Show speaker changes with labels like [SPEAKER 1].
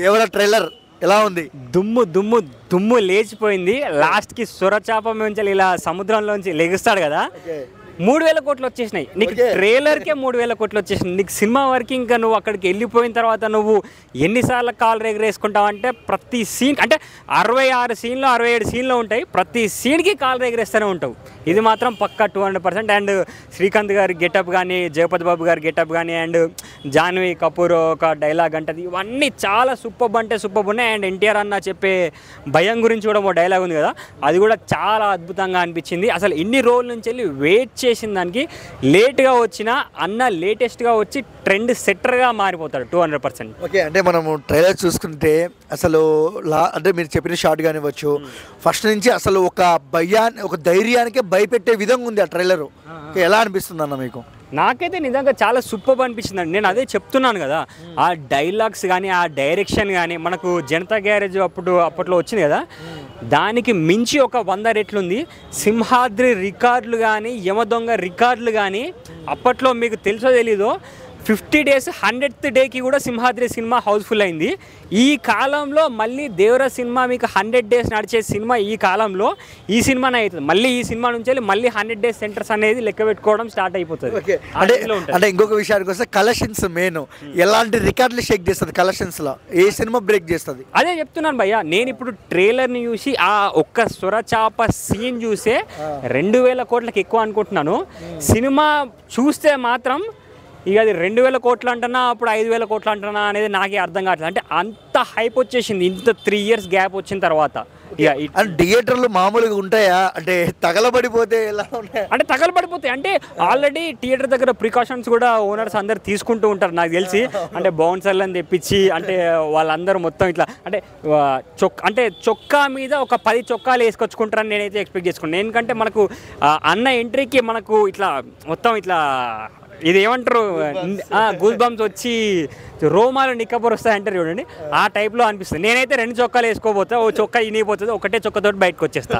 [SPEAKER 1] దేవర trailer ఎలా ఉంది?
[SPEAKER 2] దుమ్ము దుమ్ము దుమ్ము లేచిపోయింది. లాస్ట్కి సొరచాప నుంచి ఇలా సముద్రంలోంచి లెగుస్తాడు కదా, 3000 కోట్లు వచ్చేసినాయి నీకు. ట్రైలర్కే 3000 కోట్లు వచ్చేసినాయి నీకు. సినిమా వరకు ఇంకా నువ్వు అక్కడికి వెళ్ళిపోయిన తర్వాత నువ్వు ఎన్నిసార్లు కాల్ ఎగరేసుకుంటావు అంటే ప్రతి సీన్ అంటే 66 సీన్లు 67 సీన్లు ఉంటాయి, ప్రతి సీన్కి కాల్ ఎగరేస్తూనే ఉంటావు. ఇది మాత్రం పక్కా 200%. అండ్ శ్రీకాంత్ గారి గెటప్ కానీ, జగపతి బాబు గారి గెటప్ కానీ, అండ్ జాన్వీ కపూర్ ఒక డైలాగ్ అంటది, ఇవన్నీ చాలా సూపర్ అంటే సూపర్ ఉన్నాయి. అండ్ ఎన్టీఆర్ అన్న చెప్పే భయం గురించి కూడా ఒక డైలాగ్ ఉంది కదా, అది కూడా చాలా అద్భుతంగా అనిపించింది. అసలు ఇన్ని రోజుల నుంచి వెళ్ళి వెయిట్ చేసిన దానికి లేట్గా వచ్చిన అన్న లేటెస్ట్గా వచ్చి ట్రెండ్ సెట్టర్గా మారిపోతాడు 200%.
[SPEAKER 1] ఓకే, అంటే మనము ట్రైలర్ చూసుకుంటే అసలు అంటే మీరు చెప్పిన షార్ట్ కానివ్వచ్చు, ఫస్ట్ నుంచి అసలు ఒక ధైర్యానికి భయపెట్టే విధంగా ఉంది ఆ ట్రైలర్. ఎలా అనిపిస్తుంది అన్న మీకు?
[SPEAKER 2] నాకైతే నిజంగా చాలా సూపర్ అనిపించింది అండి. నేను అదే చెప్తున్నాను కదా, ఆ డైలాగ్స్ కానీ ఆ డైరెక్షన్ కానీ మనకు జనతా గ్యారేజ్ అప్పట్లో వచ్చింది కదా, దానికి మించి ఒక 100 రెట్లు ఉంది. సింహాద్రి రికార్డులు కానీ, యమదొంగ రికార్డులు కానీ, అప్పట్లో మీకు తెలుసో తెలీదో 50 days 100th డేకి కూడా సింహాద్రి సినిమా హౌస్ఫుల్ అయింది. ఈ కాలంలో మళ్ళీ దేవర సినిమా మీకు 100 days నడిచే సినిమా ఈ కాలంలో ఈ సినిమానే అవుతుంది. మళ్ళీ ఈ సినిమా నుంచి వెళ్ళి మళ్ళీ 100 days సెంటర్స్ అనేది లెక్క పెట్టుకోవడం స్టార్ట్ అయిపోతుంది.
[SPEAKER 1] అంటే ఇంకొక విషయానికి వస్తే కలెక్షన్స్ మెయిన్ ఎలాంటి రికార్డులు షేక్ చేస్తుంది కలెక్షన్స్లో? ఏ సినిమా బ్రేక్ చేస్తుంది?
[SPEAKER 2] అదే చెప్తున్నాను భయ్య, నేను ఇప్పుడు ట్రైలర్ని చూసి ఆ ఒక్క సొరచాప సీన్ చూసే 2000 కోట్లకి ఎక్కువ అనుకుంటున్నాను. సినిమా చూస్తే మాత్రం ఇక అది 2000 కోట్లు అంటున్నా, అప్పుడు 5000 కోట్లు అంటున్నా అనేది నాకే అర్థం కావట్లేదు. అంటే అంత హైప్ వచ్చేసింది ఇంత 3 years గ్యాప్ వచ్చిన తర్వాత. ఇక
[SPEAKER 1] థియేటర్లు మామూలుగా ఉంటాయా? అంటే తగలబడిపోతే ఎలా ఉంటాయి?
[SPEAKER 2] అంటే తగలబడిపోతాయి అంటే ఆల్రెడీ థియేటర్ దగ్గర ప్రికాషన్స్ కూడా ఓనర్స్ అందరు తీసుకుంటూ ఉంటారు నాకు తెలిసి. అంటే బౌన్సర్లను తెప్పించి అంటే వాళ్ళందరూ మొత్తం ఇట్లా అంటే చొక్కా మీద ఒక 10 చొక్కాలు వేసుకొచ్చుకుంటారని నేనైతే ఎక్స్పెక్ట్ చేసుకున్నాను. ఎందుకంటే మనకు అన్న ఎంట్రీకి మనకు ఇట్లా మొత్తం ఇట్లా ఇది ఏమంటారు గూస్ బంప్స్ వచ్చి రోమాలు నిక్కబొరు వస్తాయంటారు చూడండి, ఆ టైప్లో అనిపిస్తుంది. నేనైతే 2 చొక్కాలు వేసుకోబోతా, ఓ చొక్కా ఇనిగిపోతుంది, ఒకటే చొక్కతోటి బయటకు వచ్చేస్తా.